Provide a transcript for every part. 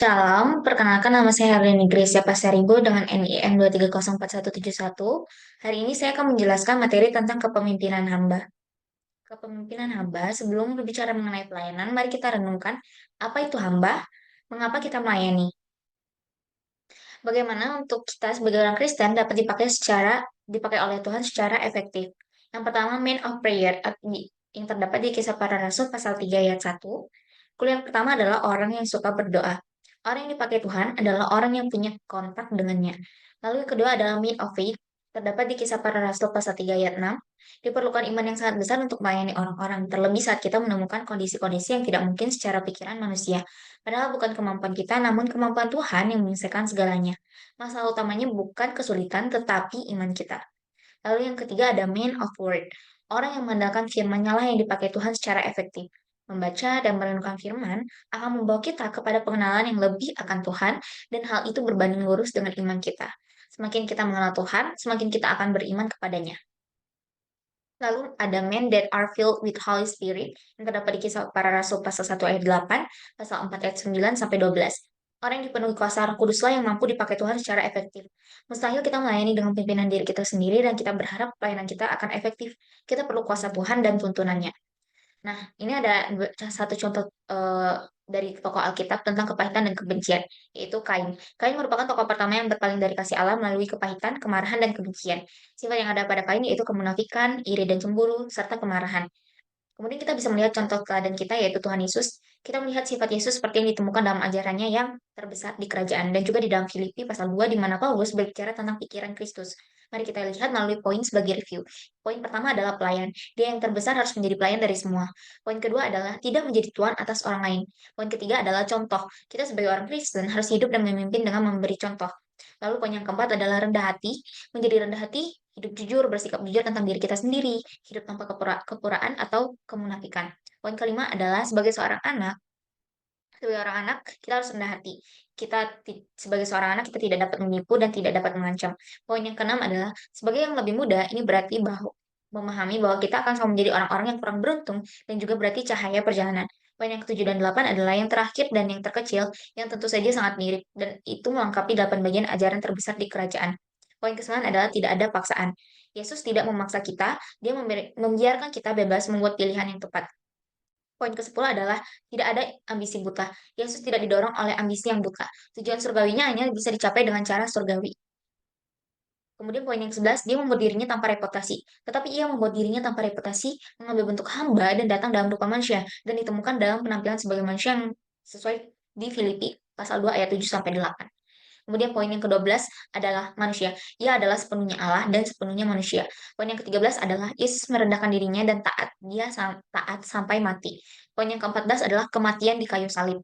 Salam, perkenalkan nama saya Harlini Gracia Pasaribo dengan NIM 2304171. Hari ini saya akan menjelaskan materi tentang kepemimpinan hamba. Kepemimpinan hamba, sebelum berbicara mengenai pelayanan, mari kita renungkan apa itu hamba, mengapa kita melayani. Bagaimana untuk kita sebagai orang Kristen dapat dipakai oleh Tuhan secara efektif. Yang pertama, main of prayer, yang terdapat di Kisah Para Rasul pasal 3 ayat 1. Kuliah yang pertama adalah orang yang suka berdoa. Orang yang dipakai Tuhan adalah orang yang punya kontak dengannya. Lalu yang kedua adalah main of faith, terdapat di Kisah Para Rasul pasal 3 ayat 6. Diperlukan iman yang sangat besar untuk melayani orang-orang, terlebih saat kita menemukan kondisi-kondisi yang tidak mungkin secara pikiran manusia. Padahal bukan kemampuan kita, namun kemampuan Tuhan yang menyelesaikan segalanya. Masalah utamanya bukan kesulitan, tetapi iman kita. Lalu yang ketiga ada main of word. Orang yang mengandalkan firman-Nya lah yang dipakai Tuhan secara efektif. Membaca dan merenungkan firman akan membawa kita kepada pengenalan yang lebih akan Tuhan, dan hal itu berbanding lurus dengan iman kita. Semakin kita mengenal Tuhan, semakin kita akan beriman kepadanya. Lalu ada men that are filled with Holy Spirit yang terdapat di Kisah Para Rasul pasal 1 ayat 8, pasal 4 ayat 9 sampai 12. Orang yang dipenuhi kuasa Roh Kuduslah yang mampu dipakai Tuhan secara efektif. Mustahil kita melayani dengan pimpinan diri kita sendiri dan kita berharap pelayanan kita akan efektif. Kita perlu kuasa Tuhan dan tuntunannya. Nah, ini ada satu contoh dari tokoh Alkitab tentang kepahitan dan kebencian, yaitu Kain. Kain merupakan tokoh pertama yang berpaling dari kasih Allah melalui kepahitan, kemarahan, dan kebencian. Sifat yang ada pada Kain yaitu kemunafikan, iri dan cemburu, serta kemarahan. Kemudian kita bisa melihat contoh teladan kita yaitu Tuhan Yesus. Kita melihat sifat Yesus seperti yang ditemukan dalam ajarannya yang terbesar di kerajaan dan juga di dalam Filipi pasal 2 di mana Paulus berbicara tentang pikiran Kristus. Mari kita lihat melalui poin sebagai review. Poin pertama adalah pelayan. Dia yang terbesar harus menjadi pelayan dari semua. Poin kedua adalah tidak menjadi tuan atas orang lain. Poin ketiga adalah contoh. Kita sebagai orang Kristen harus hidup dan memimpin dengan memberi contoh. Lalu poin yang keempat adalah rendah hati. Menjadi rendah hati, hidup jujur, bersikap jujur tentang diri kita sendiri, hidup tanpa kepuraan atau kemunafikan. Poin kelima adalah sebagai orang anak kita harus rendah hati. Sebagai seorang anak kita tidak dapat menipu dan tidak dapat mengancam. Poin yang keenam adalah sebagai yang lebih muda, ini berarti bahwa memahami bahwa kita akan selalu menjadi orang-orang yang kurang beruntung dan juga berarti cahaya perjalanan. Poin yang ketujuh dan delapan adalah yang terakhir dan yang terkecil, yang tentu saja sangat mirip, dan itu melengkapi 8 bagian ajaran terbesar di kerajaan. Poin ke-9 adalah tidak ada paksaan. Yesus tidak memaksa kita, dia membiarkan kita bebas membuat pilihan yang tepat. Poin ke-10 adalah tidak ada ambisi buta. Yesus tidak didorong oleh ambisi yang buta. Tujuan surgawinya hanya bisa dicapai dengan cara surgawi. Kemudian poin yang 11, dia membuat dirinya tanpa reputasi. Tetapi ia membuat dirinya tanpa reputasi, mengambil bentuk hamba dan datang dalam rupa manusia, dan ditemukan dalam penampilan sebagai manusia yang sesuai di Filipi pasal 2 ayat 7 sampai 8. Kemudian poin yang ke-12 adalah manusia. Ia adalah sepenuhnya Allah dan sepenuhnya manusia. Poin yang ke-13 adalah Yesus merendahkan dirinya dan taat. Dia taat sampai mati. Poin yang ke-14 adalah kematian di kayu salib.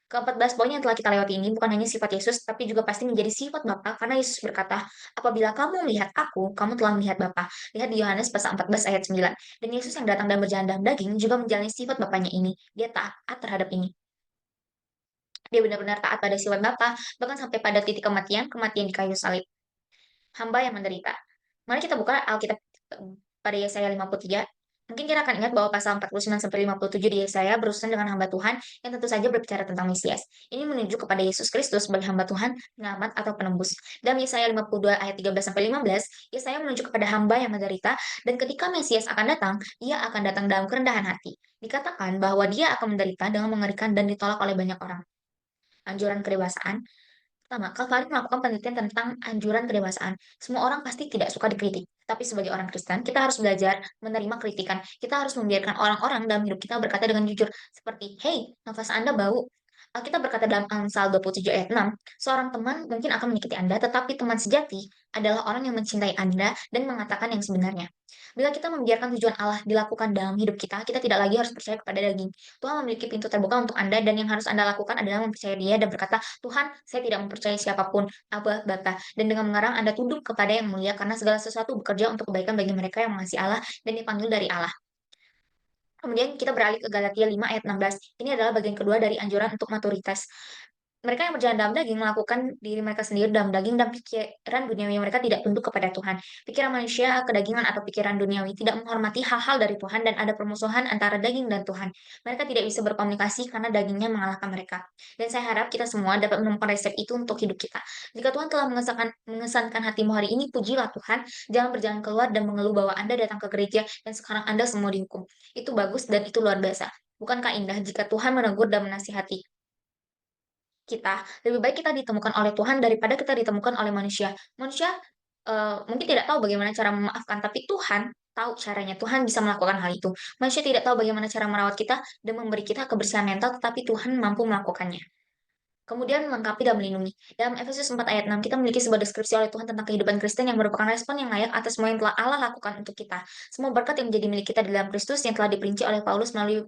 Ke-14 poin yang telah kita lewati ini bukan hanya sifat Yesus, tapi juga pasti menjadi sifat Bapa, karena Yesus berkata, apabila kamu melihat aku, kamu telah melihat Bapa. Lihat di Yohanes pasal 14 ayat 9. Dan Yesus yang datang dan berjalan dalam daging juga menjalani sifat Bapaknya ini. Dia taat terhadap ini. Dia benar-benar taat pada sifat Bapa, bahkan sampai pada titik kematian, kematian di kayu salib. Hamba yang menderita. Mari kita buka Alkitab pada Yesaya 53. Mungkin kita akan ingat bahwa pasal 49 sampai 57 di Yesaya berurusan dengan hamba Tuhan yang tentu saja berbicara tentang Mesias. Ini menunjuk kepada Yesus Kristus sebagai hamba Tuhan, pengamat atau penembus. Dalam Yesaya 52 ayat 13 sampai 15, Yesaya menunjuk kepada hamba yang menderita dan ketika Mesias akan datang, ia akan datang dalam kerendahan hati. Dikatakan bahwa dia akan menderita dengan mengerikan dan ditolak oleh banyak orang. Anjuran kedewasaan. Pertama, Calvary melakukan penelitian tentang anjuran kedewasaan. Semua orang pasti tidak suka dikritik, tapi sebagai orang Kristen, kita harus belajar menerima kritikan. Kita harus membiarkan orang-orang dalam hidup kita berkata dengan jujur, seperti, "Hey, nafas Anda bau." Alkitab berkata dalam Amsal 27 ayat 6, seorang teman mungkin akan menyakiti Anda, tetapi teman sejati adalah orang yang mencintai Anda dan mengatakan yang sebenarnya. Bila kita membiarkan tujuan Allah dilakukan dalam hidup kita, kita tidak lagi harus percaya kepada daging. Tuhan memiliki pintu terbuka untuk Anda dan yang harus Anda lakukan adalah mempercayai Dia dan berkata, Tuhan, saya tidak mempercayai siapapun, Abah, Bapa. Dan dengan mengarang Anda tunduk kepada yang mulia karena segala sesuatu bekerja untuk kebaikan bagi mereka yang mengasihi Allah dan dipanggil dari Allah. Kemudian kita beralih ke Galatia 5 ayat 16. Ini adalah bagian kedua dari anjuran untuk maturitas. mereka yang berjalan dalam daging melakukan diri mereka sendiri dalam daging dan pikiran duniawi mereka tidak tunduk kepada Tuhan. Pikiran manusia, kedagingan atau pikiran duniawi tidak menghormati hal-hal dari Tuhan dan ada permusuhan antara daging dan Tuhan. Mereka tidak bisa berkomunikasi karena dagingnya mengalahkan mereka. Dan saya harap kita semua dapat menemukan resep itu untuk hidup kita. Jika Tuhan telah mengesankan hatimu hari ini, pujilah Tuhan. Jangan berjalan keluar dan mengeluh bahwa Anda datang ke gereja dan sekarang Anda semua dihukum. Itu bagus dan itu luar biasa. Bukankah indah jika Tuhan menegur dan menasihati kita, lebih baik kita ditemukan oleh Tuhan daripada kita ditemukan oleh manusia. Manusia, mungkin tidak tahu bagaimana cara memaafkan, tapi Tuhan tahu caranya, Tuhan bisa melakukan hal itu. Manusia tidak tahu bagaimana cara merawat kita dan memberi kita kebersihan mental, tetapi Tuhan mampu melakukannya. Kemudian melengkapi dan melindungi. Dalam Efesus 4 ayat 6, kita memiliki sebuah deskripsi oleh Tuhan tentang kehidupan Kristen yang merupakan respon yang layak atas semua yang telah Allah lakukan untuk kita. Semua berkat yang menjadi milik kita di dalam Kristus yang telah diperinci oleh Paulus melalui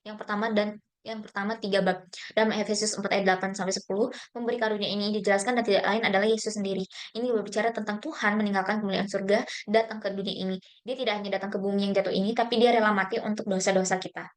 yang pertama 3 bab. Dalam Efesus 4 ayat 8 sampai 10, memberi karunia ini dijelaskan dan tidak lain adalah Yesus sendiri. Ini berbicara tentang Tuhan meninggalkan kemuliaan surga, datang ke dunia ini. Dia tidak hanya datang ke bumi yang jatuh ini, tapi dia rela mati untuk dosa-dosa kita.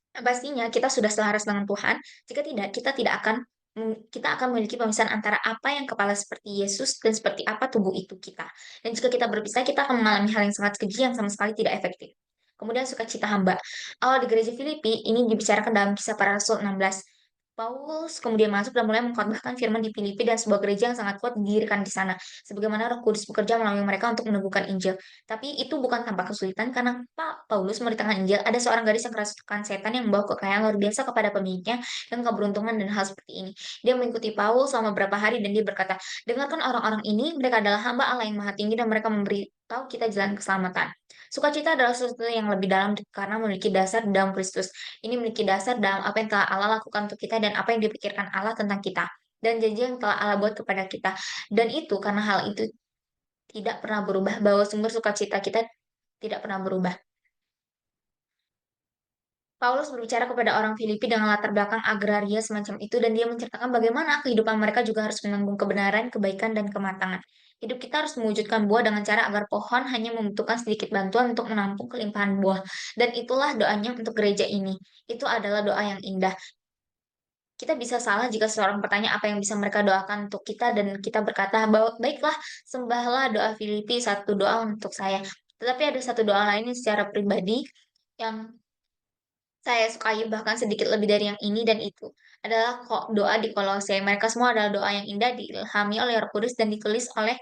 Nah, pastinya kita sudah selaras dengan Tuhan. Jika tidak, kita akan memiliki pemisahan antara apa yang kepala seperti Yesus dan seperti apa tubuh itu kita. Dan jika kita berpisah, kita akan mengalami hal yang sangat keji yang sama sekali tidak efektif. Kemudian sukacita hamba. Awal di gereja Filipi ini dibicarakan dalam Kisah Para Rasul 16. Paulus kemudian masuk dan mulai mengkhotbahkan firman di Filipi dan sebuah gereja yang sangat kuat didirikan di sana, sebagaimana Roh Kudus bekerja melalui mereka untuk meneguhkan Injil. Tapi itu bukan tanpa kesulitan karena Pak Paulus memberitakan Injil, ada seorang gadis yang kerasukan setan yang membawa kekayaan luar biasa kepada pemiliknya dan keberuntungan dan hal seperti ini. Dia mengikuti Paulus selama beberapa hari dan dia berkata, dengarkan orang-orang ini, mereka adalah hamba Allah yang maha tinggi dan mereka memberitahu kita jalan keselamatan. Sukacita adalah sesuatu yang lebih dalam karena memiliki dasar di dalam Kristus. Ini memiliki dasar dalam apa yang telah Allah lakukan untuk kita dan apa yang dipikirkan Allah tentang kita. Dan janji yang telah Allah buat kepada kita. Dan itu karena hal itu tidak pernah berubah, bahwa sumber sukacita kita tidak pernah berubah. Paulus berbicara kepada orang Filipi dengan latar belakang agraria semacam itu dan dia menceritakan bagaimana kehidupan mereka juga harus menanggung kebenaran, kebaikan, dan kematangan. Hidup kita harus mewujudkan buah dengan cara agar pohon hanya membutuhkan sedikit bantuan untuk menampung kelimpahan buah. Dan itulah doanya untuk gereja ini. Itu adalah doa yang indah. Kita bisa salah jika seseorang bertanya apa yang bisa mereka doakan untuk kita dan kita berkata bahwa baiklah, sembahlah doa Filipi, satu doa untuk saya. Tetapi ada satu doa lain yang secara pribadi yang saya sukai bahkan sedikit lebih dari yang ini dan itu adalah kok doa di Kolose. Mereka semua adalah doa yang indah diilhami oleh Roh Kudus dan ditulis oleh